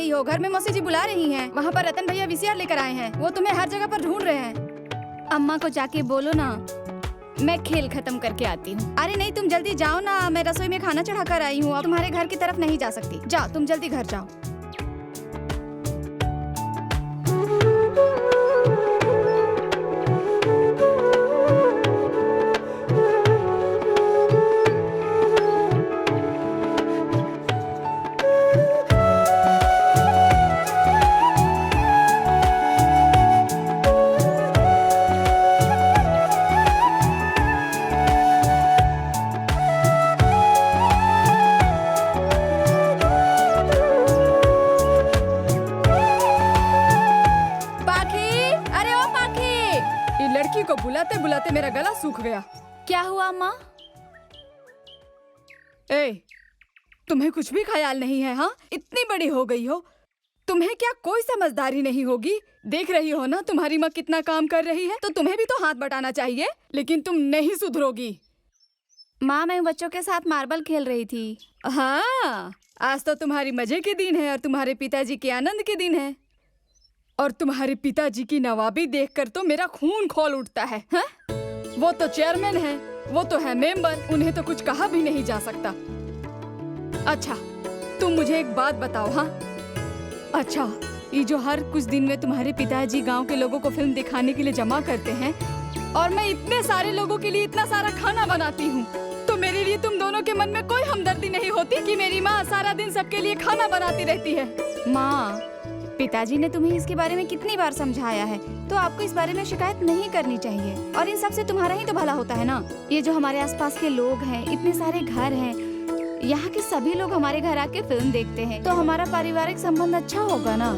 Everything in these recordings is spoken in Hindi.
रही हो? घर में मौसी जी बुला रही हैं। वहाँ पर रतन भैया वीसीआर लेकर आए हैं। वो तुम्हें हर जगह पर ढूंढ रहे हैं। अम्मा को जाके बोलो ना, मैं खेल खत्म करके आती हूँ। अरे नहीं, तुम जल्दी जाओ ना, मैं रसोई में खाना चढ़ा कर आई हूँ। अब तुम्हारे घर की तरफ नहीं जा सकती। जाओ, तुम जल्दी घर जाओ। बुलाते बुलाते मेरा गला सूख गया। क्या हुआ अम्मा? तुम्हें कुछ भी ख्याल नहीं है? हाँ, इतनी बड़ी हो गई हो, तुम्हें क्या कोई समझदारी नहीं होगी? देख रही हो ना तुम्हारी माँ कितना काम कर रही है, तो तुम्हें भी तो हाथ बटाना चाहिए। लेकिन तुम नहीं सुधरोगी। माँ, मैं बच्चों के साथ मार्बल खेल रही थी। हाँ, आज तो तुम्हारी मजे के दिन है और तुम्हारे पिताजी के आनंद के दिन है। और तुम्हारे पिताजी की नवाबी देखकर तो मेरा खून खौल उठता है। हा? वो तो चेयरमैन है, वो तो है मेंबर, उन्हें तो कुछ कहा भी नहीं जा सकता। अच्छा, तुम मुझे एक बात बताओ। हाँ, अच्छा, ये जो हर कुछ दिन में तुम्हारे पिताजी गांव के लोगों को फिल्म दिखाने के लिए जमा करते हैं और मैं इतने सारे लोगों के लिए इतना सारा खाना बनाती हूँ, तो मेरे लिए तुम दोनों के मन में कोई हमदर्दी नहीं होती कि मेरी माँ सारा दिन सबके लिए खाना बनाती रहती है? माँ, पिताजी ने तुम्हें इसके बारे में कितनी बार समझाया है, तो आपको इस बारे में शिकायत नहीं करनी चाहिए। और इन सब से तुम्हारा ही तो भला होता है ना। ये जो हमारे आसपास के लोग हैं, इतने सारे घर हैं, यहाँ के सभी लोग हमारे घर आके फिल्म देखते हैं, तो हमारा पारिवारिक संबंध अच्छा होगा ना।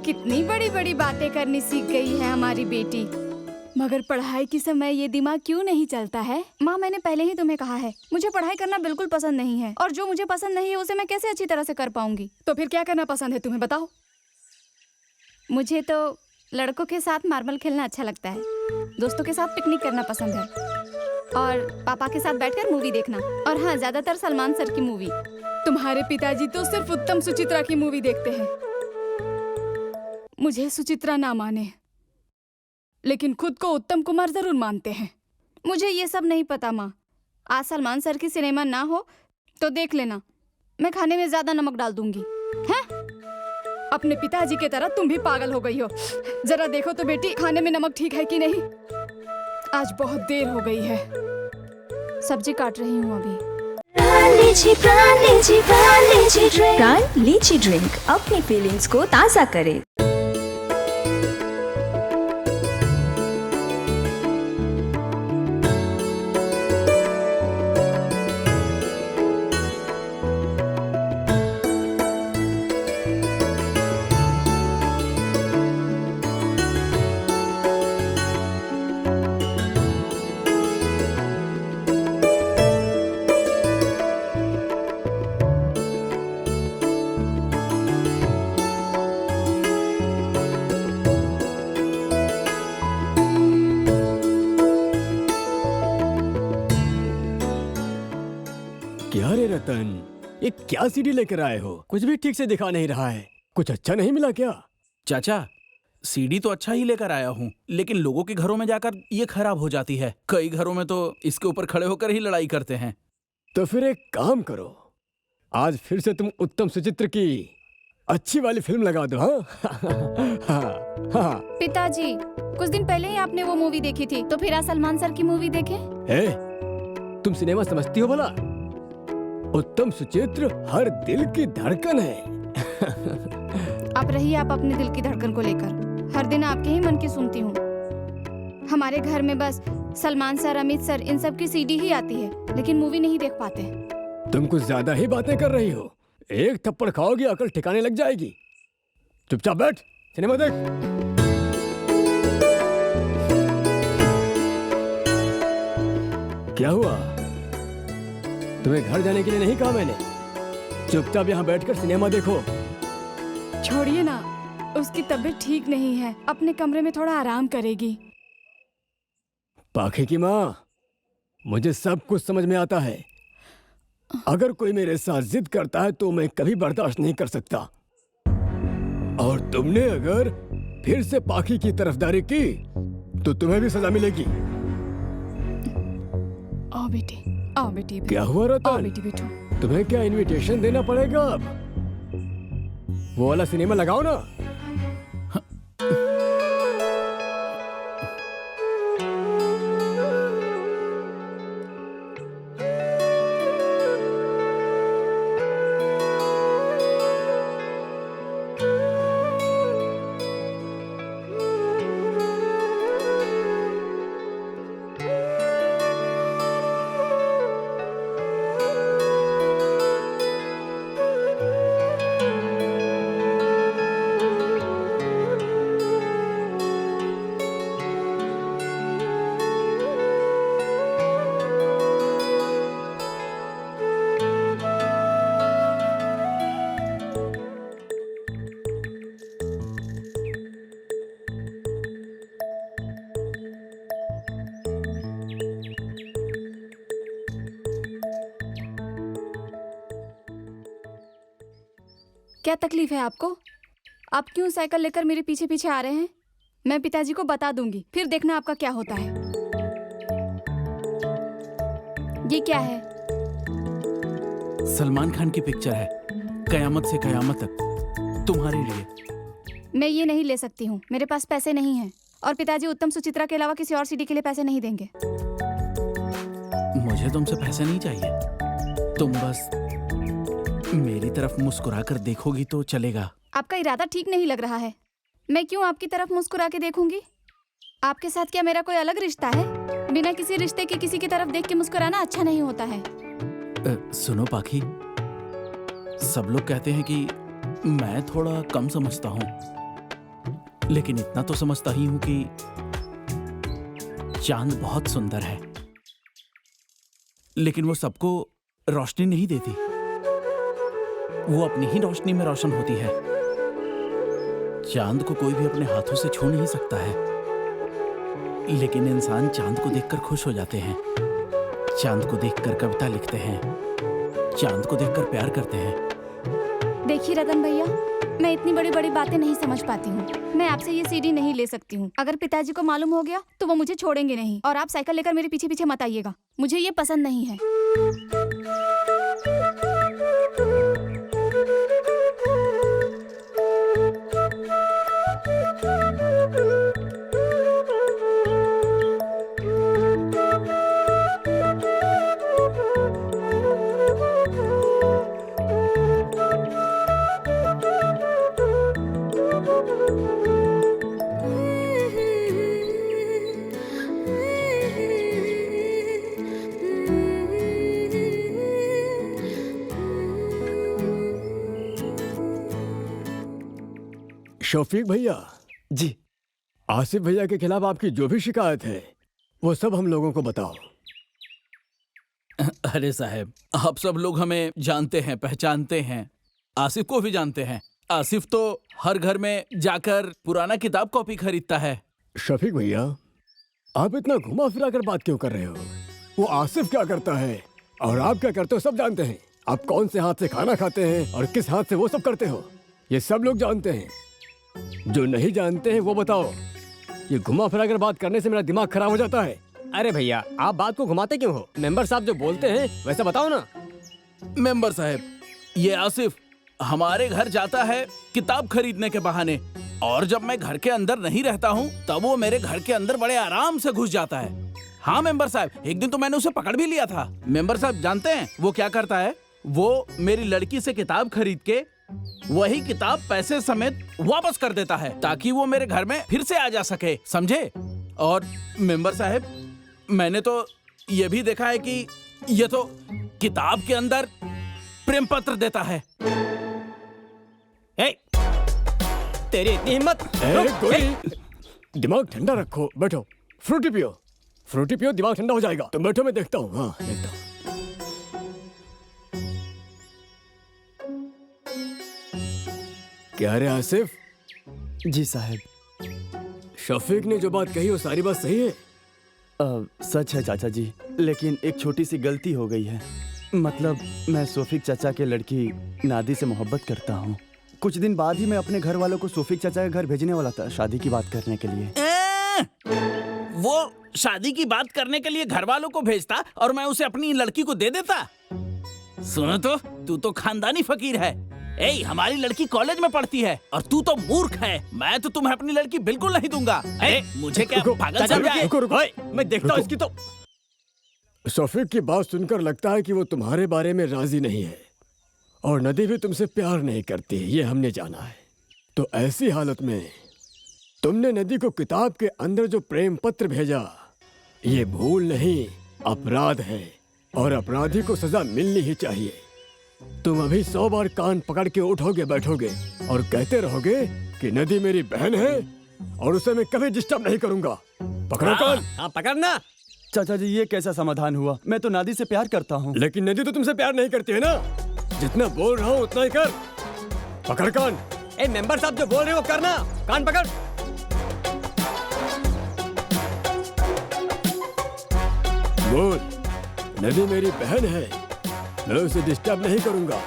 कितनी बड़ी बड़ी बातें करनी सीख गई है हमारी बेटी, मगर पढ़ाई के समय ये दिमाग क्यों नहीं चलता है? माँ, मैंने पहले ही तुम्हें कहा है, मुझे पढ़ाई करना बिल्कुल पसंद नहीं है, और जो मुझे पसंद नहीं है उसे मैं कैसे अच्छी तरह से कर पाऊंगी? तो फिर क्या करना पसंद है तुम्हें, बताओ? मुझे तो लड़कों के साथ मार्बल खेलना अच्छा लगता है, दोस्तों के साथ पिकनिक करना पसंद है, और पापा के साथ बैठकर मूवी देखना, और हाँ, ज्यादातर सलमान सर की मूवी। तुम्हारे पिताजी तो सिर्फ उत्तम सुचित्रा की मूवी देखते हैं। मुझे सुचित्रा ना माने, लेकिन खुद को उत्तम कुमार जरूर मानते हैं। मुझे ये सब नहीं पता माँ। आज सलमान सर की सिनेमा ना हो तो देख लेना, मैं खाने में ज्यादा नमक डाल दूंगी। हैं? अपने पिताजी की तरह तुम भी पागल हो गई हो। जरा देखो तो बेटी, खाने में नमक ठीक है कि नहीं। आज बहुत देर हो गई है, सब्जी काट रही हूँ अभी। प्राण लीची ड्रिंक अपनी फीलिंग्स को ताज़ा करे। क्या रे रतन, ये क्या सीडी लेकर आए हो? कुछ भी ठीक से दिखा नहीं रहा है। कुछ अच्छा नहीं मिला क्या? चाचा, सीडी तो अच्छा ही लेकर आया हूँ, लेकिन लोगों के घरों में जाकर ये खराब हो जाती है। कई घरों में तो इसके ऊपर खड़े होकर ही लड़ाई करते हैं। तो फिर एक काम करो, आज फिर से तुम उत्तम सुचित्र की अच्छी वाली फिल्म लगा दो। हाँ। पिताजी, कुछ दिन पहले ही आपने वो मूवी देखी थी, तो फिर आज सलमान सर की मूवी देखे? तुम सिनेमा समझती हो भला? उत्तम सुचित्र हर दिल की धड़कन है। आप रहिए आप अपने दिल की धड़कन को लेकर, हर दिन आपके ही मन की सुनती हूँ। हमारे घर में बस सलमान सर, अमित सर, इन सब की सीडी ही आती है, लेकिन मूवी नहीं देख पाते। तुम कुछ ज्यादा ही बातें कर रही हो। एक थप्पड़ खाओगी अकल ठिकाने लग जाएगी। चुपचाप बैठ, सिनेमा देख। क्या हुआ? तुम्हें घर जाने के लिए नहीं कहा मैंने? चुपचाप यहाँ बैठकर सिनेमा देखो। छोड़िए ना, उसकी तबीयत ठीक नहीं है, अपने कमरे में थोड़ा आराम करेगी। पाखे की माँ, मुझे सब कुछ समझ में आता है। अगर कोई मेरे साथ जिद करता है तो मैं कभी बर्दाश्त नहीं कर सकता। और तुमने अगर फिर से पाखी की तरफदारी की तो तुम्हें भी सजा मिलेगी। आओ बेटी, आओ बेटी। क्या हुआ आओ रतन? बेटी बैठो। तुम्हें क्या इनविटेशन देना पड़ेगा अब? वो वाला सिनेमा लगाओ ना। क्या तकलीफ है आपको? आप क्यों साइकिल लेकर मेरे पीछे पीछे आ रहे हैं? मैं पिताजी को बता दूंगी, फिर देखना आपका क्या होता है। ये क्या है? सलमान खान की पिक्चर है, कयामत से कयामत तक, तुम्हारे लिए। मैं ये नहीं ले सकती हूँ, मेरे पास पैसे नहीं हैं और पिताजी उत्तम सुचित्रा के अलावा किसी और सीडी के लिए पैसे नहीं देंगे। मुझे तुमसे पैसे नहीं चाहिए, तुम बस मेरी तरफ मुस्कुरा कर देखोगी तो चलेगा। आपका इरादा ठीक नहीं लग रहा है। मैं क्यों आपकी तरफ मुस्कुरा के देखूंगी? आपके साथ क्या मेरा कोई अलग रिश्ता है? बिना किसी रिश्ते के किसी की तरफ देख के मुस्कुराना अच्छा नहीं होता है। सुनो पाखी, सब लोग कहते हैं कि मैं थोड़ा कम समझता हूँ, लेकिन इतना तो समझता ही हूँ कि चांद बहुत सुंदर है, लेकिन वो सबको रोशनी नहीं देती, वो अपनी ही रोशनी में रोशन होती है। चांद को कोई भी अपने हाथों से छू नहीं सकता है, लेकिन इंसान चांद को देखकर खुश हो जाते हैं, चांद को देखकर कविता लिखते हैं, चांद को देखकर प्यार करते हैं। देखिए रतन भैया, मैं इतनी बड़ी बड़ी बातें नहीं समझ पाती हूँ। मैं आपसे ये सीडी नहीं ले सकती हूँ। अगर पिताजी को मालूम हो गया तो वो मुझे छोड़ेंगे नहीं, और आप साइकिल लेकर मेरे पीछे पीछे मत आइएगा, मुझे ये पसंद नहीं है। शफीक भैया जी। आसिफ भैया के खिलाफ आपकी जो भी शिकायत है वो सब हम लोगों को बताओ। अरे साहब, आप सब लोग हमें जानते हैं, पहचानते हैं, आसिफ को भी जानते हैं। आसिफ तो हर घर में जाकर पुराना किताब कॉपी खरीदता है। शफीक भैया, आप इतना घुमा फिरा कर बात क्यों कर रहे हो? वो आसिफ क्या करता है और आप क्या करते हो सब जानते हैं। आप कौन से हाथ से खाना खाते हैं और किस हाथ से वो सब करते हो, ये सब लोग जानते हैं। जो नहीं जानते हैं वो बताओ। ये घुमा फिरा कर बात करने से मेरा दिमाग खराब हो जाता है। अरे भैया, आप बात को घुमाते क्यों हो? मेंबर साहब जो बोलते हैं वैसा बताओ ना। मेंबर साहब, ये आसिफ हमारे घर जाता है किताब खरीदने के बहाने, और जब मैं घर के अंदर नहीं रहता हूँ तब वो मेरे घर के अंदर बड़े आराम से घुस जाता है। हाँ मेंबर साहब, एक दिन तो मैंने उसे पकड़ भी लिया था। मेंबर साहब जानते हैं वो क्या करता है? वो मेरी लड़की से किताब खरीद के वही किताब पैसे समेत वापस कर देता है, ताकि वो मेरे घर में फिर से आ जा सके, समझे? और मेंबर साहब, मैंने तो ये भी देखा है कि ये तो किताब के अंदर प्रेम पत्र देता है। ए, तेरी इतनी हिम्मत? दिमाग ठंडा रखो, बैठो, फ्रूटी पियो, फ्रूटी पियो, दिमाग ठंडा हो जाएगा। तुम बैठो, मैं देखता हूँ। हाँ देखता हूँ। क्या रे आसिफ? जी साहब। शफीक ने जो बात कही वो सारी बात सही है? सच है चाचा जी, लेकिन एक छोटी सी गलती हो गई है। मतलब मैं सोफिक चाचा के लड़की नादी से मोहब्बत करता हूँ। कुछ दिन बाद ही मैं अपने घर वालों को सोफिक चाचा के घर भेजने वाला था शादी की बात करने के लिए। वो शादी की बात करने के लिए घर वालों को भेजता और मैं उसे अपनी लड़की को दे देता। सुनो तो, तू तो खानदानी फकीर है। ए, हमारी लड़की कॉलेज में पढ़ती है और तू तो मूर्ख है। मैं तो तुम्हें अपनी लड़की बिल्कुल नहीं दूंगा। ए, मुझे क्या पागल समझा है? रुको रुको, मैं देखता हूँ इसकी तो। सोफिक की बात सुनकर लगता है कि वो तुम्हारे बारे में राजी नहीं है और नदी भी तुमसे प्यार नहीं करती, ये हमने जाना है। तो ऐसी हालत में तुमने नदी को किताब के अंदर जो प्रेम पत्र भेजा, ये भूल नहीं, अपराध है और अपराधी को सजा मिलनी ही चाहिए। तुम अभी 100 बार कान पकड़ के उठोगे बैठोगे और कहते रहोगे कि नदी मेरी बहन है और उसे मैं कभी डिस्टर्ब नहीं करूंगा। पकड़ो कान। हाँ पकड़ना। चाचा जी ये कैसा समाधान हुआ? मैं तो नादी से प्यार करता हूँ। लेकिन नदी तो तुमसे प्यार नहीं करती है ना। जितना बोल रहा हूँ उतना ही कर। पकड़ कान। ए मेंबर साहब जो बोल रहे हो करना। कान पकड़। बोल, नदी मेरी बहन है, मैं उसे डिस्टर्ब नहीं करूंगा।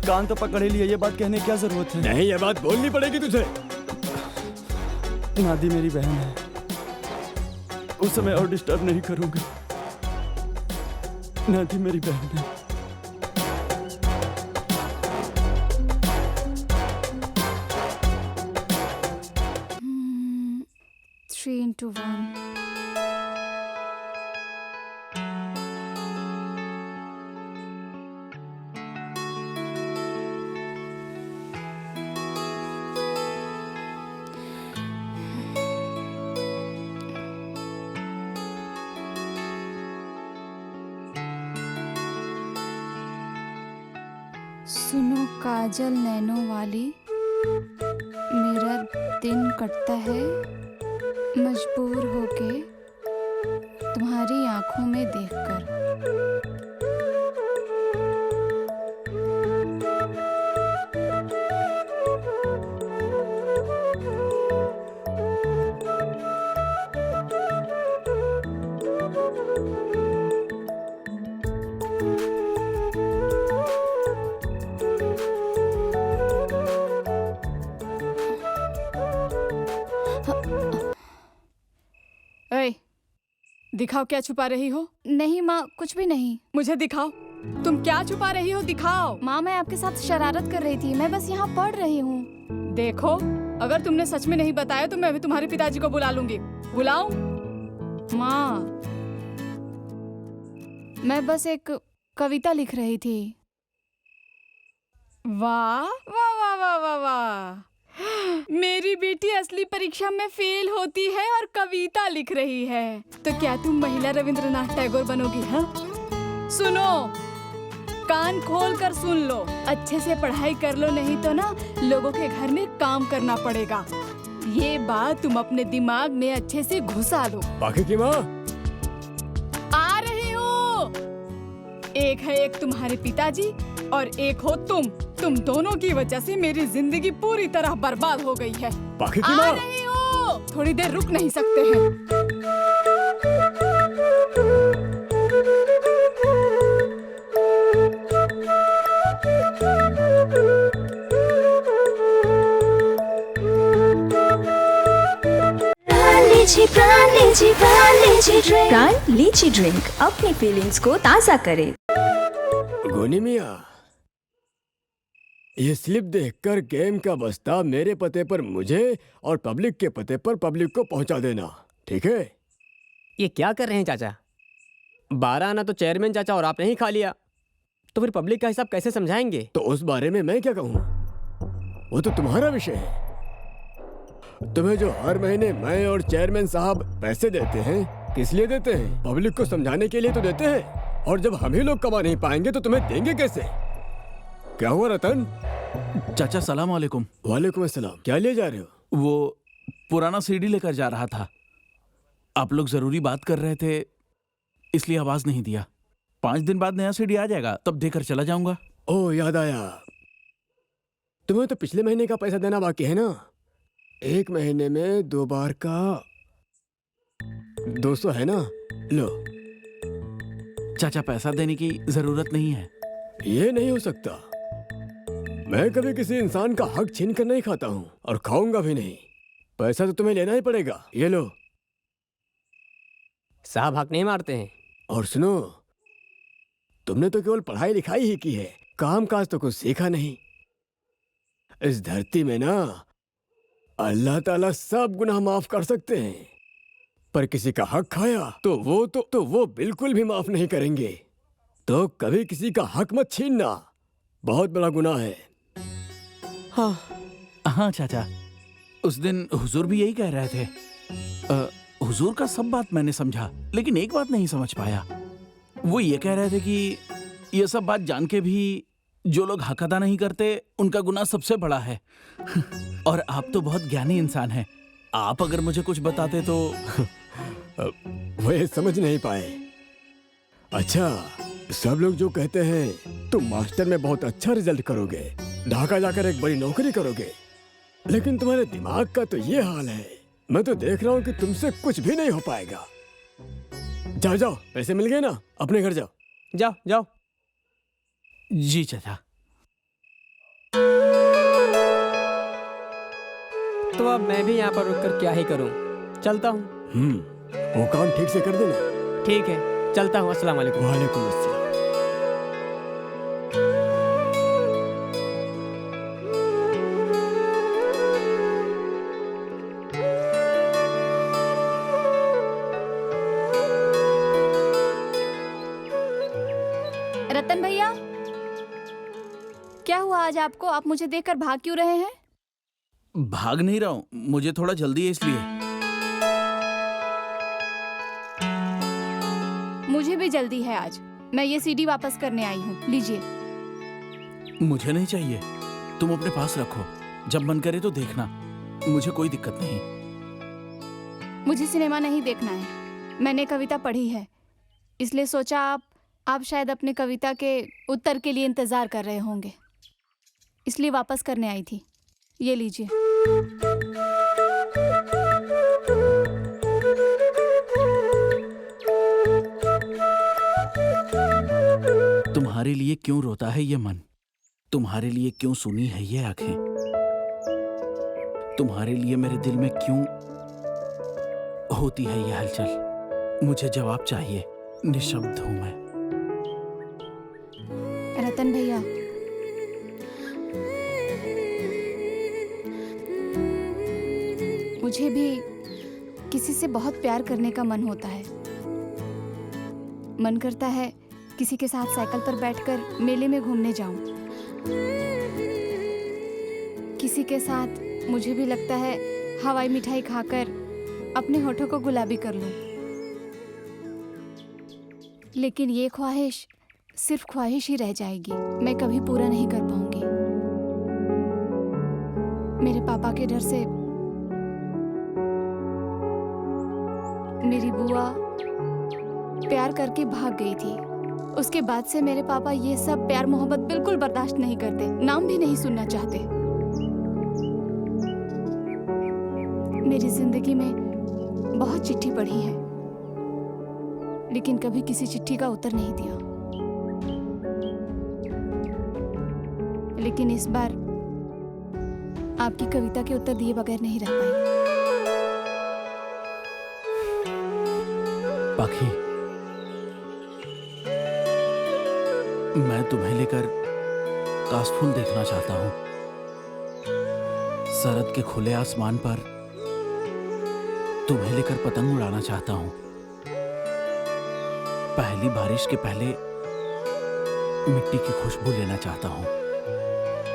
कान तो पकड़ ही लिया, ये बात कहने की क्या जरूरत है? नहीं, ये बात बोलनी पड़ेगी तुझे। नादी मेरी बहन है, उस समय और डिस्टर्ब नहीं करूंगा। नादी मेरी बहन है। Three into one. सुनो काजल नैनो वाली, मेरा दिन कटता है मजबूर होके तुम्हारी आंखों में देखकर। ए, दिखाओ क्या छुपा रही हो। नहीं माँ, कुछ भी नहीं। मुझे दिखाओ, तुम क्या छुपा रही हो, दिखाओ। माँ मैं आपके साथ शरारत कर रही थी, मैं बस यहाँ पढ़ रही हूँ। देखो, अगर तुमने सच में नहीं बताया तो मैं अभी तुम्हारे पिताजी को बुला लूंगी। बुलाऊं? माँ मैं बस एक कविता लिख रही थी। वाह वाह वाह वाह वाह वाह, मेरी बेटी असली परीक्षा में फेल होती है और कविता लिख रही है। तो क्या तुम महिला रविंद्रनाथ टैगोर बनोगी? हाँ, सुनो, कान खोल कर सुन लो, अच्छे से पढ़ाई कर लो, नहीं तो ना लोगों के घर में काम करना पड़ेगा। ये बात तुम अपने दिमाग में अच्छे से घुसा लो। बाकी की माँ आ रही हूँ। एक तुम्हारे पिताजी और एक हो तुम दोनों की वजह से मेरी जिंदगी पूरी तरह बर्बाद हो गई है। बाकी की आ माँ रही हूँ, थोड़ी देर रुक नहीं सकते हैं? प्राण लीची ड्रिंक अपनी फीलिंग्स को ताज़ा करे। गोनी मियाँ, ये स्लिप देखकर गेम का बस्ता मेरे पते पर मुझे और पब्लिक के पते पर पब्लिक को पहुंचा देना, ठीक है? ये क्या कर रहे हैं चाचा? 12 आना तो चेयरमैन चाचा और आपने ही खा लिया, तो फिर पब्लिक का हिसाब कैसे समझाएंगे? तो उस बारे में मैं क्या कहूँ, वो तो तुम्हारा विषय है। तुम्हें जो हर महीने मैं और चेयरमैन साहब पैसे देते हैं, किस लिए देते हैं? पब्लिक को समझाने के लिए तो देते हैं। और जब हम ही लोग कमा नहीं पाएंगे तो तुम्हें देंगे कैसे? क्या हुआ रतन? चाचा सलाम वालेकुम। वालेकुम अस्सलाम। क्या ले जा रहे हो? वो पुराना सीडी लेकर जा रहा था। आप लोग जरूरी बात कर रहे थे, इसलिए आवाज नहीं दिया। 5 दिन बाद नया सीडी आ जाएगा, तब देकर चला जाऊंगा। ओह, याद आया, तुम्हें तो पिछले महीने का पैसा देना बाकी है ना? 1 महीने में 2 बार का 200 है ना? लो, चाचा पैसा देने की जरूरत नहीं है। ये नहीं हो सकता। मैं कभी किसी इंसान का हक छीन कर नहीं खाता हूँ और खाऊंगा भी नहीं। पैसा तो तुम्हें लेना ही पड़ेगा। ये लो। साहब हक नहीं मारते हैं। और सुनो, तुमने तो केवल पढ़ाई लिखाई ही की है, काम काज तो कुछ सीखा नहीं। इस धरती में ना अल्लाह ताला सब गुनाह माफ कर सकते हैं, पर किसी का हक खाया तो वो बिल्कुल भी माफ नहीं करेंगे। तो कभी किसी का हक मत छीनना, बहुत बड़ा गुनाह है। हाँ चाचा, उस दिन हुजूर भी यही कह रहे थे। हुजूर का सब बात मैंने समझा, लेकिन एक बात नहीं समझ पाया। वो ये कह रहे थे कि ये सब बात जान के भी जो लोग हक अदा नहीं करते उनका गुनाह सबसे बड़ा है। और आप तो बहुत ज्ञानी इंसान हैं, आप अगर मुझे कुछ बताते तो। वे समझ नहीं पाए। अच्छा, सब लोग जो कहते हैं तुम मास्टर में बहुत अच्छा रिजल्ट करोगे, ढाका जाकर एक बड़ी नौकरी करोगे, लेकिन तुम्हारे दिमाग का तो ये हाल है। मैं तो देख रहा हूँ कि तुमसे कुछ भी नहीं हो पाएगा। जाओ जाओ, पैसे मिल गए ना, अपने घर जाओ। जाओ जाओ। जी चाचा। तो अब मैं भी यहाँ पर रुककर क्या ही करूँ, चलता हूँ। वो काम ठीक से कर देना। ठीक है, चलता हूँ। अस्सलाम वालेकुम। वालेकुम अस्सलाम। रतन भैया, क्या हुआ आज आपको? आप मुझे देखकर भाग क्यों रहे हैं? भाग नहीं रहा हूँ, मुझे थोड़ा जल्दी है इसलिए। मुझे भी जल्दी है आज। मैं ये सीडी वापस करने आई हूँ, लीजिए। मुझे नहीं चाहिए, तुम अपने पास रखो, जब मन करे तो देखना, मुझे कोई दिक्कत नहीं। मुझे सिनेमा नहीं देखना है, मैंने कविता पढ़ी है, इसलिए सोचा आप शायद अपने कविता के उत्तर के लिए इंतजार कर रहे होंगे, इसलिए वापस करने आई थी। ये लीजिए। तुम्हारे लिए क्यों रोता है ये मन, तुम्हारे लिए क्यों सुनी है ये आंखें, तुम्हारे लिए मेरे दिल में क्यों होती है ये हलचल। मुझे जवाब चाहिए, निशब्द हूं मैं। रतन भैया, मुझे भी किसी से बहुत प्यार करने का मन होता है। मन करता है किसी के साथ साइकिल पर बैठकर मेले में घूमने जाऊं। किसी के साथ मुझे भी लगता है हवाई मिठाई खाकर अपने होठों को गुलाबी कर लूं। लेकिन ये ख्वाहिश सिर्फ ख्वाहिश ही रह जाएगी, मैं कभी पूरा नहीं कर पाऊंगी। मेरे पापा के डर से मेरी बुआ प्यार करके भाग गई थी। उसके बाद से मेरे पापा ये सब प्यार मोहब्बत बिल्कुल बर्दाश्त नहीं करते, नाम भी नहीं सुनना चाहते। मेरी जिंदगी में बहुत चिट्ठी पढ़ी है, लेकिन कभी किसी चिट्ठी का उत्तर नहीं दिया। लेकिन इस बार आपकी कविता के उत्तर दिए बगैर नहीं रह पाई। पाखी, मैं तुम्हें लेकर कासफूल देखना चाहता हूं। सरद के खुले आसमान पर तुम्हें लेकर पतंग उड़ाना चाहता हूं। पहली बारिश के पहले मिट्टी की खुशबू लेना चाहता हूं।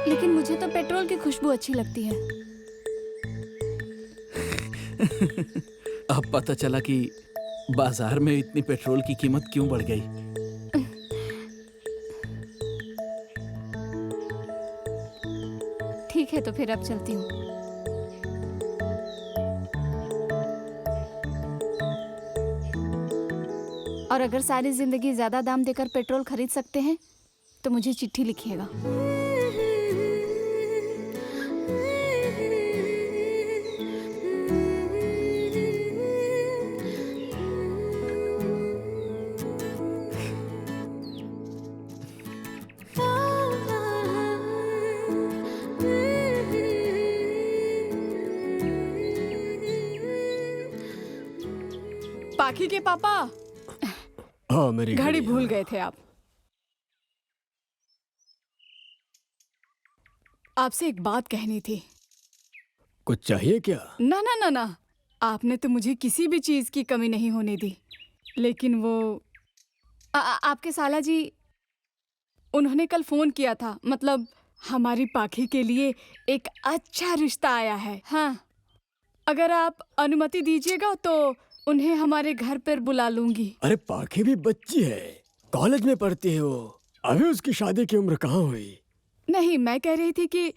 लेकिन मुझे तो पेट्रोल की खुशबू अच्छी लगती है। अब पता चला कि बाजार में इतनी पेट्रोल की कीमत क्यों बढ़ गई। ठीक है, तो फिर अब चलती हूँ। और अगर सारी जिंदगी ज्यादा दाम देकर पेट्रोल खरीद सकते हैं तो मुझे चिट्ठी लिखिएगा। पाखी के पापा, हाँ मेरी घड़ी हाँ। भूल गए थे आप। आपसे एक बात कहनी थी। कुछ चाहिए क्या? ना ना ना ना, आपने तो मुझे किसी भी चीज की कमी नहीं होने दी। लेकिन वो आपके साला जी, उन्होंने कल फोन किया था। मतलब हमारी पाखी के लिए एक अच्छा रिश्ता आया है। हाँ, अगर आप अनुमति दीजिएगा तो उन्हें हमारे घर पर बुला लूंगी। अरे पाखी भी बच्ची है, कॉलेज में पढ़ती है वो, अभी उसकी शादी की उम्र कहाँ हुई? नहीं, मैं कह रही थी कि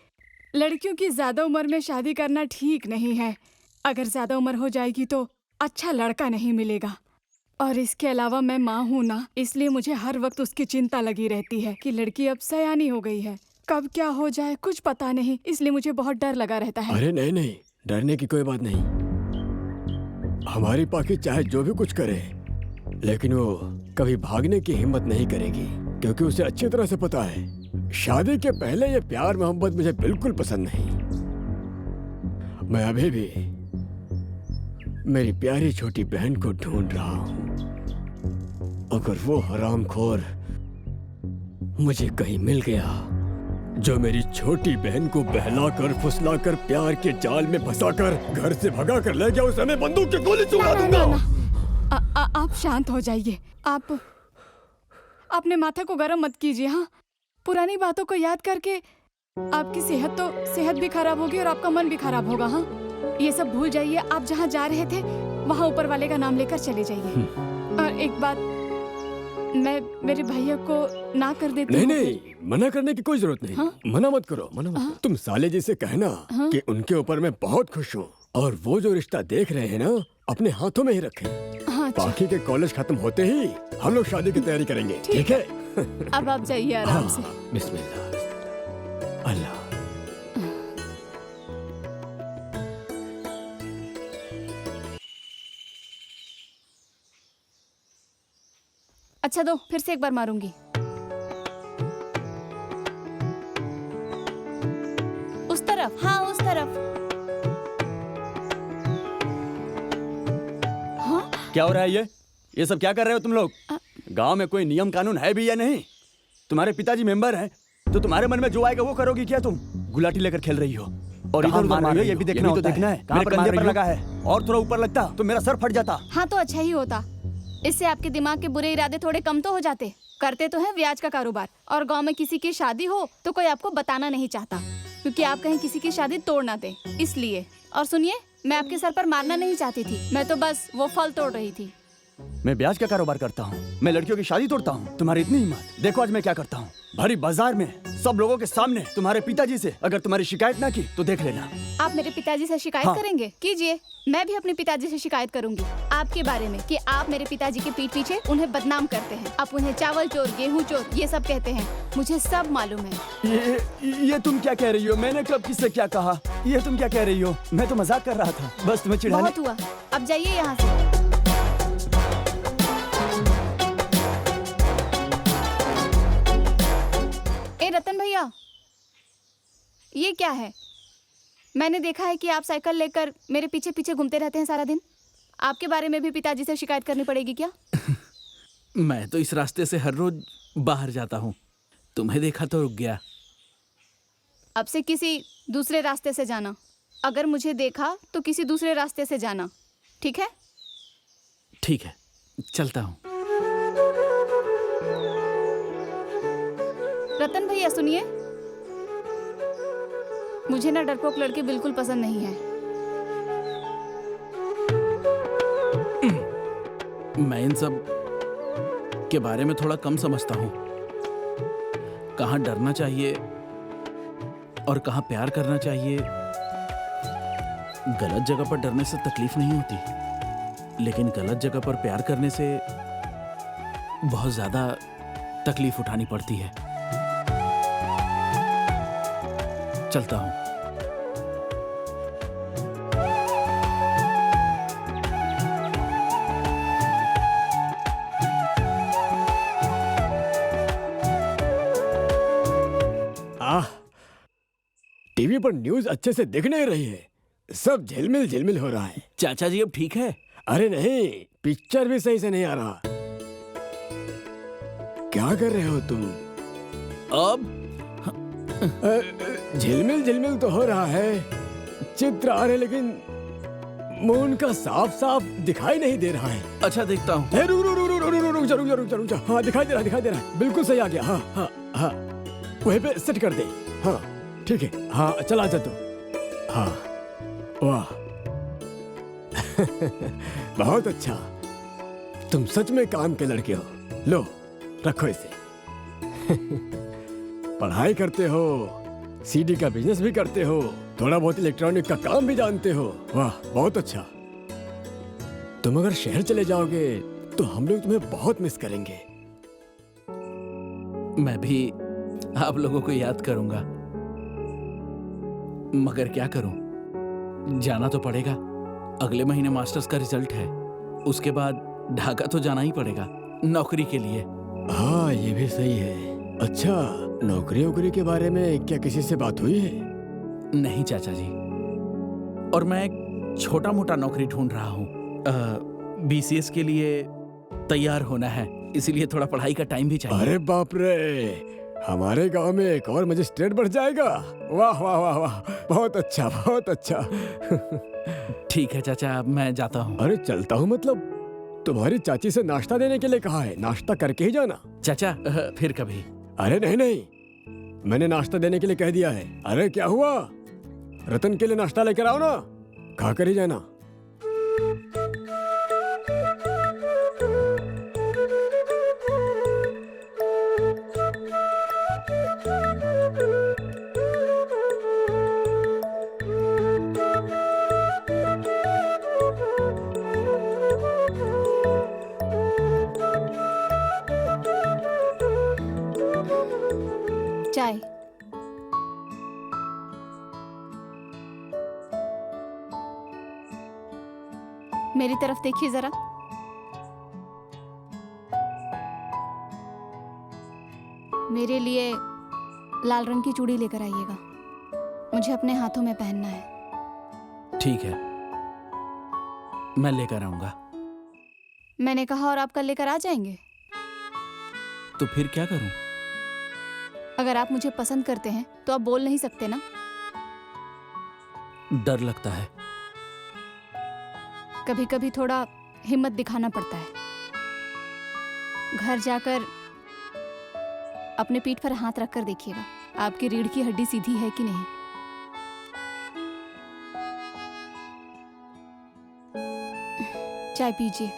लड़कियों की ज्यादा उम्र में शादी करना ठीक नहीं है। अगर ज्यादा उम्र हो जाएगी तो अच्छा लड़का नहीं मिलेगा। और इसके अलावा मैं माँ हूँ ना, इसलिए मुझे हर वक्त उसकी चिंता लगी रहती है कि लड़की अब सयानी हो गई है, कब क्या हो जाए कुछ पता नहीं, इसलिए मुझे बहुत डर लगा रहता है। अरे नहीं नहीं, डरने की कोई बात नहीं। हमारी पाखी चाहे जो भी कुछ करे, लेकिन वो कभी भागने की हिम्मत नहीं करेगी, क्योंकि उसे अच्छी तरह से पता है शादी के पहले ये प्यार मोहब्बत मुझे बिल्कुल पसंद नहीं। मैं अभी भी मेरी प्यारी छोटी बहन को ढूंढ रहा हूँ। अगर वो हरामखोर मुझे कहीं मिल गया जो मेरी छोटी बहन को बहलाकर फुसलाकर प्यार के जाल में फंसाकर घर से भगा कर ले गया, उसे मैं बंदूक की गोली चुरा दूंगा। आप शांत हो जाइए। आप अपने माथे को गर्म मत कीजिए। हाँ, पुरानी बातों को याद करके आपकी सेहत भी खराब होगी और आपका मन भी खराब होगा। हाँ, ये सब भूल जाइए। आप जहाँ जा रहे थे वहाँ ऊपर वाले का नाम लेकर चले जाइए। और एक बात, मैं मेरे भैया को ना कर देती नहीं हूँ। नहीं, मना करने की कोई जरूरत नहीं। हाँ? मना मत करो, मना मत करो। तुम साले जी से कहना कि उनके ऊपर मैं बहुत खुश हूँ, और वो जो रिश्ता देख रहे हैं ना, अपने हाथों में ही रखें। हाँ, बाकी के कॉलेज खत्म होते ही हम लोग शादी की तैयारी करेंगे, ठीक है? अब आप जाइए आराम से। बिस्मिल्लाह। अल्लाह। अच्छा दो, फिर से एक बार मारूंगी। उस तरफ, हाँ उस तरफ। हाँ, क्या हो रहा है ये सब क्या कर रहे हो तुम लोग? गांव में कोई नियम कानून है भी या नहीं? तुम्हारे पिताजी मेंबर हैं, तो तुम्हारे मन में जो आएगा वो करोगी क्या तुम? गुलाटी लेकर खेल रही हो और इधर उधर मार रही हो, ये भी देखना तो देखना है। मेरे कंधे पर लगा है, और थोड़ा ऊपर लगता तो मेरा सर फट जाता। हाँ तो अच्छा ही होता। इससे आपके दिमाग के बुरे इरादे थोड़े कम तो हो जाते। करते तो हैं ब्याज का कारोबार, और गांव में किसी की शादी हो तो कोई आपको बताना नहीं चाहता, क्योंकि आप कहीं किसी की शादी तोड़ ना दे, इसलिए। और सुनिए, मैं आपके सर पर मारना नहीं चाहती थी, मैं तो बस वो फल तोड़ रही थी। मैं ब्याज का कारोबार करता हूँ, मैं लड़कियों की शादी तोड़ता हूँ? तुम्हारी इतनी हिम्मत? देखो आज मैं क्या करता हूँ। भरी बाजार में सब लोगों के सामने तुम्हारे पिताजी से अगर तुम्हारी शिकायत ना की तो देख लेना। आप मेरे पिताजी से शिकायत हाँ। करेंगे? कीजिए, मैं भी अपने पिताजी से शिकायत करूंगी आपके बारे में कि आप मेरे पिताजी के पीठ पीछे उन्हें बदनाम करते हैं। आप उन्हें चावल चोर, गेहूं चोर ये सब कहते हैं, मुझे सब मालूम है। ये तुम क्या कह रही हो? मैंने कब किससे क्या कहा? ये तुम क्या कह रही हो? मैं तो मजाक कर रहा था, बस तुम्हें चिढ़ाने। बहुत हुआ, अब जाइए यहाँ से। ए रतन भैया, ये क्या है? मैंने देखा है कि आप साइकिल लेकर मेरे पीछे पीछे घूमते रहते हैं सारा दिन। आपके बारे में भी पिताजी से शिकायत करनी पड़ेगी क्या? मैं तो इस रास्ते से हर रोज बाहर जाता हूँ, तुम्हें देखा तो रुक गया। अब से किसी दूसरे रास्ते से जाना। अगर मुझे देखा तो किसी दूसरे रास्ते से जाना, ठीक है? ठीक है, चलता हूँ। रतन भैया सुनिए, मुझे ना डरपोक लड़के बिल्कुल पसंद नहीं है। मैं इन सब के बारे में थोड़ा कम समझता हूँ। कहाँ डरना चाहिए और कहाँ प्यार करना चाहिए। गलत जगह पर डरने से तकलीफ नहीं होती, लेकिन गलत जगह पर प्यार करने से बहुत ज्यादा तकलीफ उठानी पड़ती है। चलता हूँ। टीवी पर न्यूज अच्छे से दिख नहीं रही है, सब झिलमिल झिलमिल हो रहा है। चाचा जी अब ठीक है? अरे नहीं, पिक्चर भी सही से नहीं आ रहा। क्या कर रहे हो तुम? अब झिलमिल झिलमिल तो हो रहा है, चित्र आ रहे, लेकिन मून का साफ साफ दिखाई नहीं दे रहा है। अच्छा देखता हूँ। रुक जा। हाँ, दिखाई दे रहा है, बिल्कुल सही आ गया। हाँ हाँ हाँ, वहीं पे सेट कर दे। हाँ ठीक है, हाँ चला जा तू। हाँ, वाह बहुत अच्छा, तुम सच में काम के लड़के हो। लो रखो इसे। पढ़ाई करते हो, सीडी का बिजनेस भी करते हो, थोड़ा बहुत इलेक्ट्रॉनिक का काम भी जानते हो। वाह बहुत अच्छा। तुम अगर शहर चले जाओगे तो हम लोग तुम्हें बहुत मिस करेंगे। मैं भी आप लोगों को याद करूंगा, मगर क्या करूं, जाना तो पड़ेगा। अगले महीने मास्टर्स का रिजल्ट है, उसके बाद ढाका तो जाना ही पड़ेगा नौकरी के लिए। हाँ ये भी सही है। अच्छा, नौकरी के बारे में क्या किसी से बात हुई है? नहीं चाचा जी, और मैं एक छोटा मोटा नौकरी ढूंढ रहा हूँ। BCS के लिए तैयार होना है, इसीलिए थोड़ा पढ़ाई का टाइम भी चाहिए। अरे बाप रे, हमारे गांव में एक और मजिस्ट्रेट बढ़ जाएगा। वाह वाह वाह वाह, बहुत अच्छा बहुत अच्छा। ठीक है चाचा, अब मैं जाता हूँ। अरे चलता हूँ मतलब? तुम्हारी चाची से नाश्ता देने के लिए कहा है, नाश्ता करके ही जाना। चाचा फिर कभी। अरे नहीं नहीं, मैंने नाश्ता देने के लिए कह दिया है। अरे क्या हुआ, रतन के लिए नाश्ता लेकर आओ ना, खा कर ही जाना। चाय। मेरी तरफ देखिए जरा। मेरे लिए लाल रंग की चूड़ी लेकर आइएगा, मुझे अपने हाथों में पहनना है। ठीक है, मैं लेकर आऊंगा। मैंने कहा और आप कल लेकर आ जाएंगे? तो फिर क्या करूं? अगर आप मुझे पसंद करते हैं तो आप बोल नहीं सकते ना? डर लगता है। कभी कभी थोड़ा हिम्मत दिखाना पड़ता है। घर जाकर अपने पीठ पर हाथ रखकर देखिएगा, आपकी रीढ़ की हड्डी सीधी है कि नहीं। चाय पीजिए।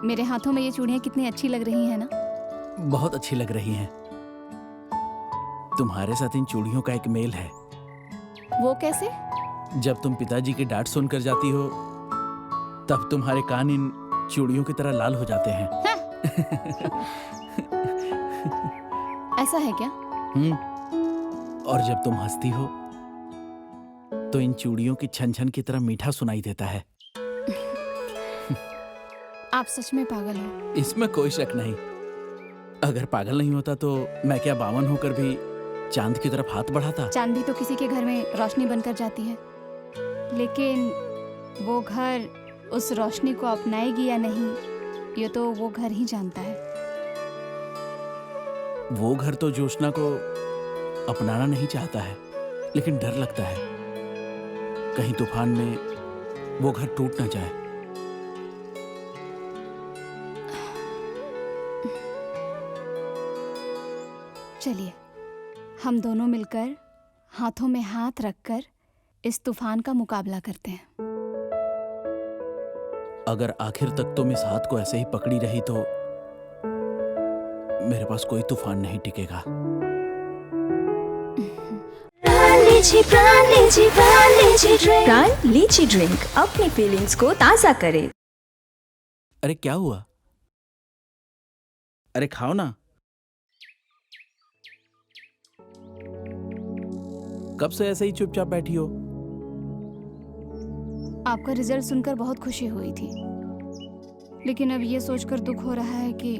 मेरे हाथों में ये चूड़ियां कितनी अच्छी लग रही हैं ना? बहुत अच्छी लग रही हैं। तुम्हारे साथ इन चूड़ियों का एक मेल है। वो कैसे? जब तुम पिताजी की डांट सुनकर जाती हो, तब तुम्हारे कान इन चूड़ियों की तरह लाल हो जाते हैं। ऐसा है क्या? और जब तुम हंसती हो, तो इन चूड़ियों की छन छन की तरह मीठा सुनाई देता है। आप सच में पागल हो। इसमें कोई शक नहीं। अगर पागल नहीं होता तो मैं क्या बावन होकर भी चांद की तरफ हाथ बढ़ाता? चांद भी तो किसी के घर में रोशनी बनकर जाती है, लेकिन वो घर उस रोशनी को अपनाएगी या नहीं, ये तो वो घर ही जानता है। वो घर तो जोशना को अपनाना नहीं चाहता है, लेकिन डर लगता है कहीं तूफान में वो घर टूट ना जाए। चलिए हम दोनों मिलकर हाथों में हाथ रखकर इस तूफान का मुकाबला करते हैं। अगर आखिर तक तुम इस हाथ को ऐसे ही पकड़ी रही तो मेरे पास कोई तूफान नहीं टिकेगा। प्राण लीची ड्रिंक अपनी फीलिंग्स को ताज़ा करे। अरे क्या हुआ? अरे खाओ ना। कब से ऐसे ही चुपचाप बैठी हो? आपका रिजल्ट सुनकर बहुत खुशी हुई थी, लेकिन अब ये सोचकर दुख हो रहा है कि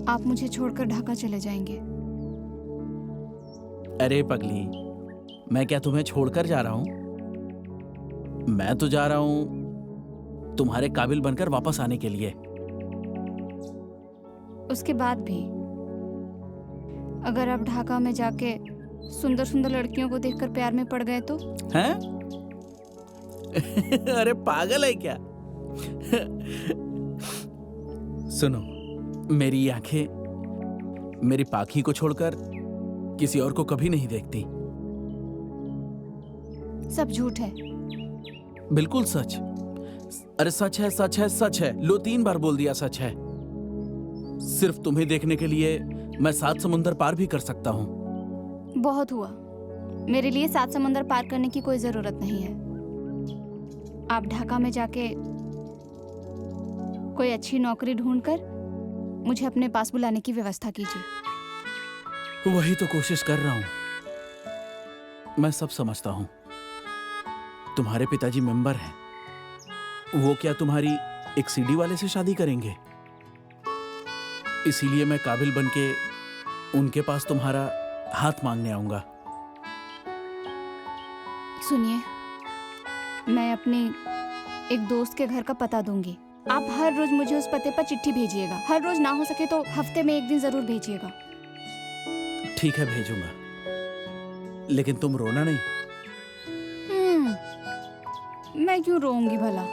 आप मुझे छोड़कर ढाका चले जाएंगे। अरे पगली, मैं क्या तुम्हें छोड़कर जा रहा हूं? मैं तो जा रहा हूं तुम्हारे काबिल बनकर वापस आने के लिए। उसके बाद भी अगर आप ढाका में जाके सुंदर सुंदर लड़कियों को देखकर प्यार में पड़ गए तो? हैं? अरे पागल है क्या? सुनो, मेरी आंखें मेरी पाखी को छोड़कर किसी और को कभी नहीं देखती। सब झूठ है। बिल्कुल सच। अरे सच है, सच है, सच है। लो 3 बार बोल दिया सच है। सिर्फ तुम्हें देखने के लिए मैं 7 समुंदर पार भी कर सकता हूँ। बहुत हुआ। मेरे लिए 7 समंदर पार करने की कोई जरूरत नहीं है। आप ढाका में जाके कोई अच्छी नौकरी ढूंढकर मुझे अपने पास बुलाने की व्यवस्था कीजिए। वही तो कोशिश कर रहा हूं। मैं सब समझता हूं। तुम्हारे पिताजी मेंबर हैं। वो क्या तुम्हारी एक सीडी वाले से शादी करेंगे? इसीलिए मैं काबिल बनके उनके पास तुम्हारा हाथ मांगने आऊंगा। सुनिए, मैं अपने एक दोस्त के घर का पता दूंगी। आप हर रोज मुझे उस पते पर चिट्ठी भेजिएगा। हर रोज ना हो सके तो हफ्ते में 1 दिन जरूर भेजिएगा। ठीक है, भेजूंगा। लेकिन तुम रोना नहीं। मैं क्यों रोऊंगी भला?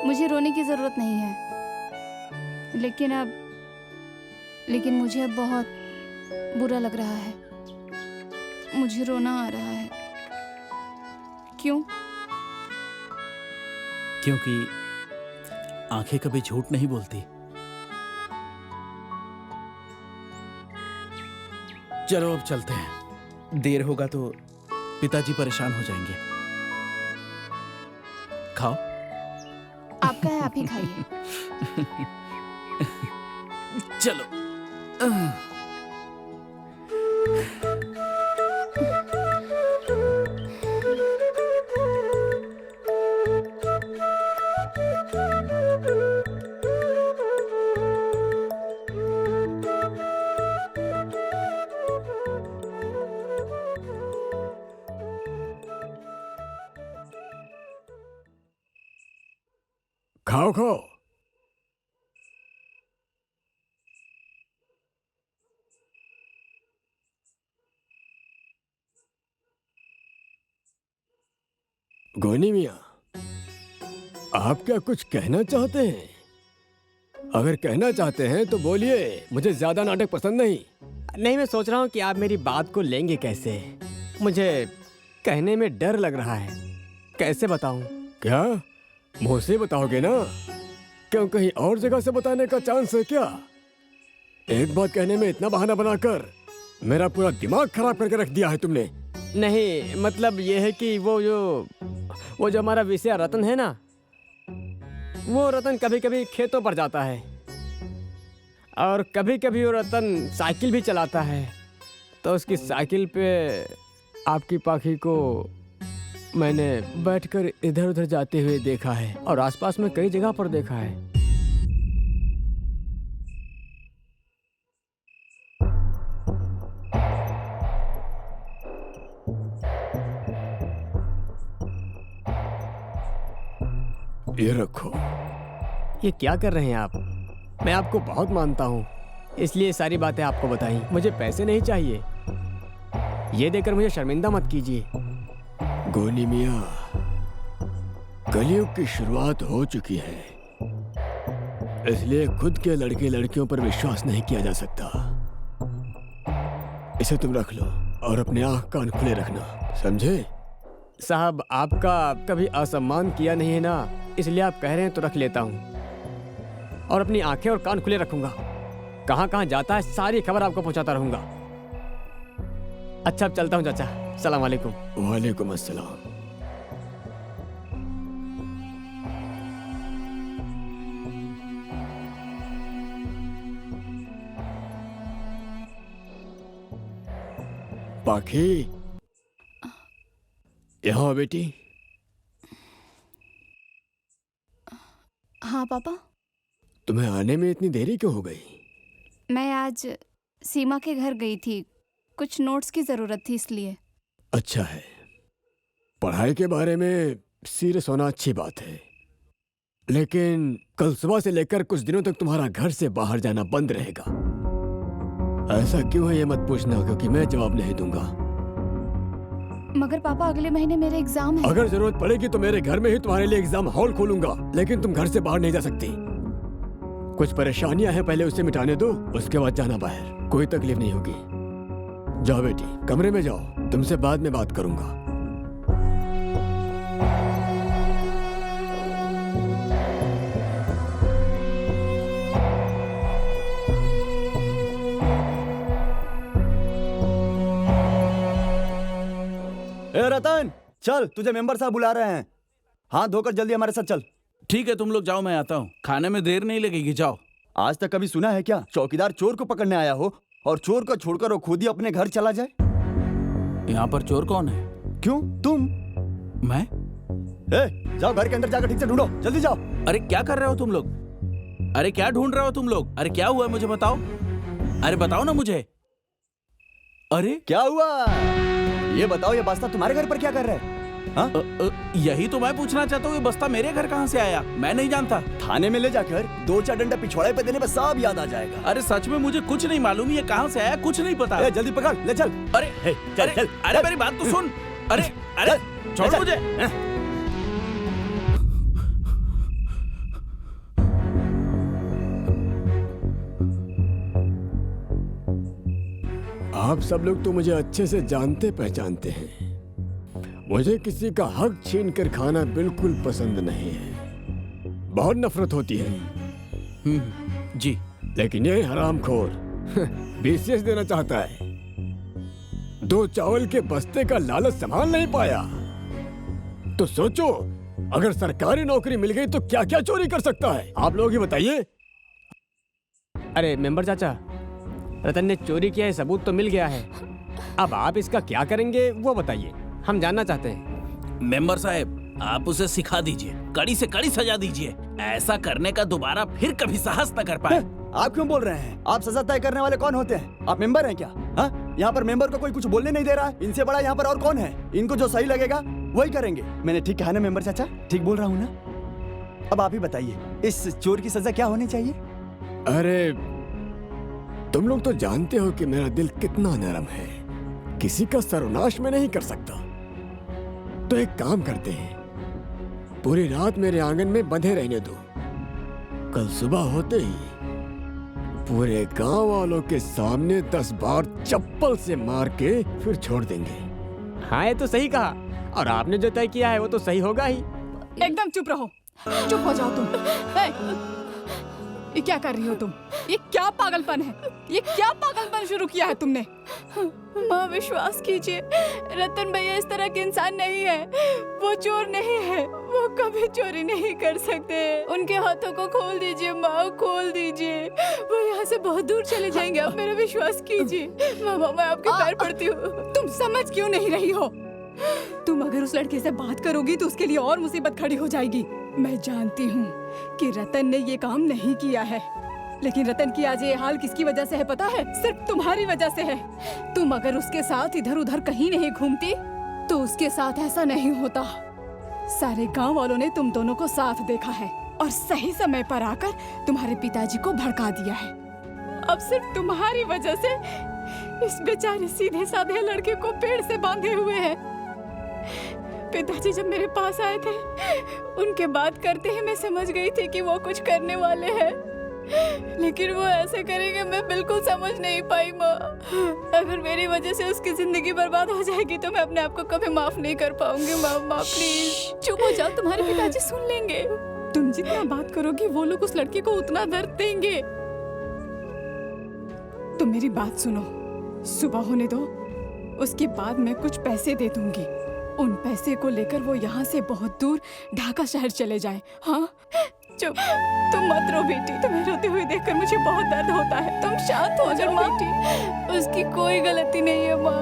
मुझे रोने की जरूरत नहीं है। लेकिन मुझे अब बहुत बुरा लग रहा है। मुझे रोना आ रहा है। क्यों? क्योंकि आंखें कभी झूठ नहीं बोलती। चलो अब चलते हैं। देर होगा तो पिताजी परेशान हो जाएंगे। खाओ। आपका है, आप ही खाइए। चलो। खाओ खाओ। गोनी मियाँ, आप क्या कुछ कहना चाहते हैं? अगर कहना चाहते हैं तो बोलिए। मुझे ज्यादा नाटक पसंद नहीं। नहीं, मैं सोच रहा हूँ कि आप मेरी बात को लेंगे कैसे। मुझे कहने में डर लग रहा है। कैसे बताऊं? क्या मुंह से बताओगे ना? क्यों कहीं और जगह से बताने का चांस है क्या? एक बात कहने में इतना बहाना बनाकर मेरा पूरा दिमाग खराब करके रख दिया है तुमने। नहीं, मतलब ये है कि वो जो हमारा विषय रतन है ना, वो रतन कभी कभी खेतों पर जाता है और कभी कभी वो रतन साइकिल भी चलाता है। तो उसकी साइकिल पे आपकी पाखी को मैंने बैठकर इधर उधर जाते हुए देखा है और आसपास में कई जगह पर देखा है। ये रखो। ये क्या कर रहे हैं आप? मैं आपको बहुत मानता हूँ, इसलिए सारी बातें आपको बताई। मुझे पैसे नहीं चाहिए। ये देकर मुझे शर्मिंदा मत कीजिए। गोनी मियाँ, कलयुग की शुरुआत हो चुकी है, इसलिए खुद के लड़के लड़कियों पर विश्वास नहीं किया जा सकता। इसे तुम रख लो और अपने आँख कान खुले रखना, समझे? साहब, आपका कभी असम्मान किया नहीं है ना, इसलिए आप कह रहे हैं तो रख लेता हूँ और अपनी आंखें और कान खुले रखूंगा। कहाँ कहाँ जाता है सारी खबर आपको पहुँचाता रहूंगा। अच्छा, अब चलता हूँ चाचा। सलाम वालेकुम। वालेकुम अस्सलाम। पाखी, यहाँ बेटी। हाँ पापा, तुम्हें आने में इतनी देरी क्यों हो गई? मैं आज सीमा के घर गई थी, कुछ नोट्स की ज़रूरत थी इसलिए। अच्छा है, पढ़ाई के बारे में सीरियस होना अच्छी बात है, लेकिन कल सुबह से लेकर कुछ दिनों तक तुम्हारा घर से बाहर जाना बंद रहेगा। ऐसा क्यों है ये मत पूछना, क्योंकि मैं जवाब नहीं दूंगा। मगर पापा अगले महीने मेरे एग्जाम है। अगर जरूरत पड़ेगी तो मेरे घर में ही तुम्हारे लिए एग्जाम हॉल खोलूंगा, लेकिन तुम घर से बाहर नहीं जा सकती। कुछ परेशानियां हैं, पहले उसे मिटाने दो, उसके बाद जाना बाहर। कोई तकलीफ नहीं होगी। जाओ बेटी, कमरे में जाओ, तुमसे बाद में बात करूंगा। ए रतन, चल, तुझे मेंबर साहब बुला रहे हैं। हाथ धोकर जल्दी हमारे साथ चल। ठीक है, तुम लोग जाओ, मैं आता हूँ। खाने में देर नहीं लगेगी, जाओ। आज तक कभी सुना है क्या चौकीदार चोर को पकड़ने आया हो और चोर को छोड़कर वो खुद ही अपने घर चला जाए? यहाँ पर चोर कौन है? क्यों, तुम? मैं? जाओ घर के अंदर जाकर ठीक से ढूंढो, जल्दी जाओ। अरे क्या कर रहे हो तुम लोग? अरे क्या ढूंढ रहे हो तुम लोग? अरे क्या हुआ मुझे बताओ। अरे बताओ ना मुझे। अरे क्या हुआ ये बताओ, ये बस्ता तुम्हारे घर पर क्या कर रहा है? हाँ? यही तो मैं पूछना चाहता हूँ, ये बस्ता मेरे घर कहाँ से आया? मैं नहीं जानता। थाने में ले जाकर 2-4 डंडा पिछवाड़े पे देने पर सब याद आ जाएगा। अरे सच में मुझे कुछ नहीं मालूम, ये कहाँ से आया कुछ नहीं पता। जल्दी पकड़, ले चल। अरे चल, अरे चल, अरे चल। मेरी बात तो सुन। अरे अरे छोड़ चल। मुझे। आप सब लोग तो मुझे अच्छे से जानते पहचानते हैं। मुझे किसी का हक छीन कर खाना बिल्कुल पसंद नहीं है, बहुत नफरत होती है। जी। लेकिन ये हरामखोर बीसीएस देना चाहता है। 2 चावल के बस्ते का लालच संभाल नहीं पाया, तो सोचो अगर सरकारी नौकरी मिल गई तो क्या क्या चोरी कर सकता है। आप लोग ही बताइए। अरे मेंबर चाचा, रतन ने चोरी किया है, सबूत तो मिल गया है। अब आप इसका क्या करेंगे वो बताइए, हम जानना चाहते हैं। मेंबर साहब, आप उसे सिखा दीजिए, कड़ी से कड़ी सजा दीजिए, ऐसा करने का दोबारा फिर कभी साहस न कर पाए। आप क्यों बोल रहे हैं? आप सजा तय करने वाले कौन होते हैं? आप मेंबर हैं क्या? हाँ, यहाँ पर मेंबर को कोई कुछ बोलने नहीं दे रहा है। इनसे बड़ा यहाँ पर और कौन है? इनको जो सही लगेगा वही करेंगे। मैंने ठीक कहा ना मेंबर चाचा? ठीक बोल रहा हूँ ना? अब आप ही बताइए, इस चोर की सजा क्या होनी चाहिए? अरे तुम लोग तो जानते हो कि मेरा दिल कितना नरम है, किसी का सर्वनाश में नहीं कर सकता। तो एक काम करते हैं, पूरी रात मेरे आंगन में बंधे रहने दो। कल सुबह होते ही पूरे गांव वालों के सामने 10 बार चप्पल से मार के फिर छोड़ देंगे। हाँ, ये तो सही कहा, और आपने जो तय किया है वो तो सही होगा ही। एकदम चुप रहो, चुप हो जाओ तुम। ए, ये क्या कर रही हो तुम? ये क्या पागलपन है? ये क्या पागलपन शुरू किया है तुमने? माँ विश्वास कीजिए, रतन भैया इस तरह के इंसान नहीं है। वो चोर नहीं है, वो कभी चोरी नहीं कर सकते। उनके हाथों को खोल दीजिए माँ, खोल दीजिए। वो यहाँ से बहुत दूर चले जाएंगे, आप मेरा विश्वास कीजिए। मामा, मैं आपके पैर पड़ती हूँ। तुम समझ क्यों नहीं रही हो? तुम अगर उस लड़के से बात करोगी तो उसके लिए और मुसीबत खड़ी हो जाएगी। मैं जानती हूँ कि रतन ने ये काम नहीं किया है, लेकिन रतन की आज ये हाल किसकी वजह से है पता है? सिर्फ तुम्हारी वजह से है। तुम अगर उसके साथ इधर उधर कहीं नहीं घूमती तो उसके साथ ऐसा नहीं होता। सारे गांव वालों ने तुम दोनों को साथ देखा है और सही समय पर आकर तुम्हारे पिताजी को भड़का दिया है। अब सिर्फ तुम्हारी वजह से इस बेचारे सीधे साधे लड़के को पेड़ से बांधे हुए हैं। पिताजी जब मेरे पास आए थे, उनके बात करते ही मैं समझ गई थी कि वो कुछ करने वाले हैं, लेकिन वो ऐसे करेंगे मैं बिल्कुल समझ नहीं पाई माँ। अगर मेरी वजह से उसकी जिंदगी बर्बाद हो जाएगी तो मैं अपने आप को कभी माफ नहीं कर पाऊंगी। माँ प्लीज चुप हो जाओ, तुम्हारे पिताजी सुन लेंगे। तुम जितना बात करोगी वो लोग उस लड़के को उतना दर्द देंगे। तुम मेरी बात सुनो, सुबह होने दो, उसके बाद मैं कुछ पैसे दे दूंगी। उन पैसे को लेकर वो यहाँ से बहुत दूर ढाका शहर चले जाए। हाँ चुप, तुम मत रो बेटी, तुम्हें रोते हुए देखकर मुझे बहुत दर्द होता है। तुम शांत हो जाओ बेटी, उसकी कोई गलती नहीं है माँ।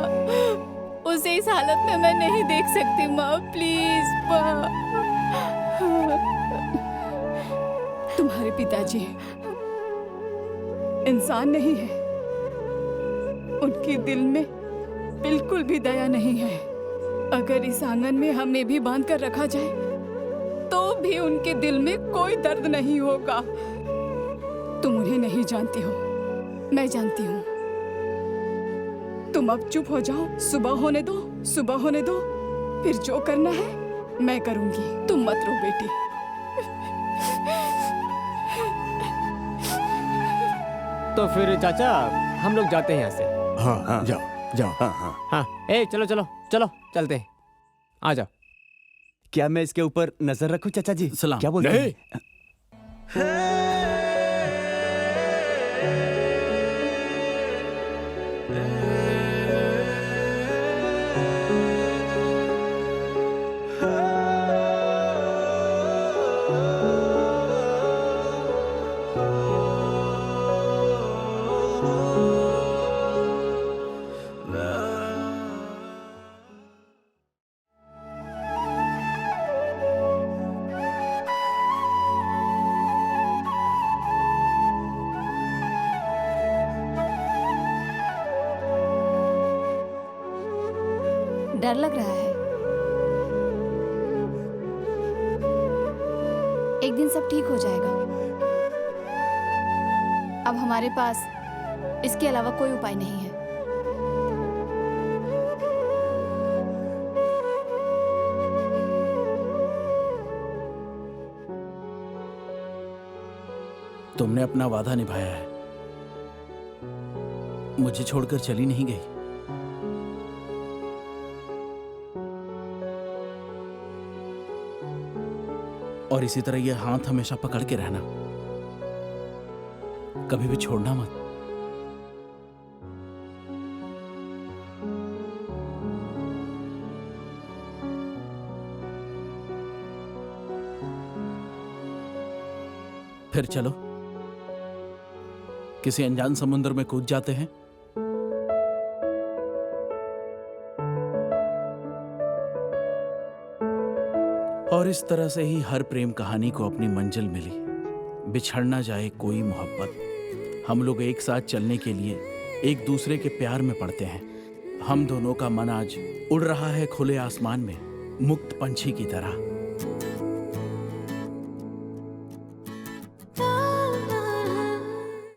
उसे इस हालत में मैं नहीं देख सकती माँ, प्लीज माँ। तुम्हारे पिताजी इंसान नहीं है, उनके दिल में बिल्कुल भी दया नहीं है। अगर इस आंगन में हमें भी बांध कर रखा जाए तो भी उनके दिल में कोई दर्द नहीं होगा। तुम उन्हें नहीं जानती हो, मैं जानती हूँ। तुम अब चुप हो जाओ, सुबह होने दो, सुबह होने दो, फिर जो करना है मैं करूंगी। तुम मत रो बेटी। तो फिर चाचा हम लोग जाते हैं यहाँ से। हाँ हाँ। जाओ जाओ। हाँ हाँ। हाँ, ए चलो चलो चलो चलते हैं, आ जाओ। क्या मैं इसके ऊपर नजर रखूं चाचा जी? सलाम। क्या बोलते नहीं। हैं? डर लग रहा है। एक दिन सब ठीक हो जाएगा। अब हमारे पास इसके अलावा कोई उपाय नहीं है। तुमने अपना वादा निभाया है, मुझे छोड़कर चली नहीं गई। और इसी तरह ये हाथ हमेशा पकड़ के रहना, कभी भी छोड़ना मत। फिर चलो किसी अनजान समुद्र में कूद जाते हैं। और इस तरह से ही हर प्रेम कहानी को अपनी मंजिल मिली। बिछड़ ना जाए कोई मोहब्बत, हम लोग एक साथ चलने के लिए एक दूसरे के प्यार में पड़ते हैं। हम दोनों का मन आज उड़ रहा है खुले आसमान में, मुक्त पंछी की तरह।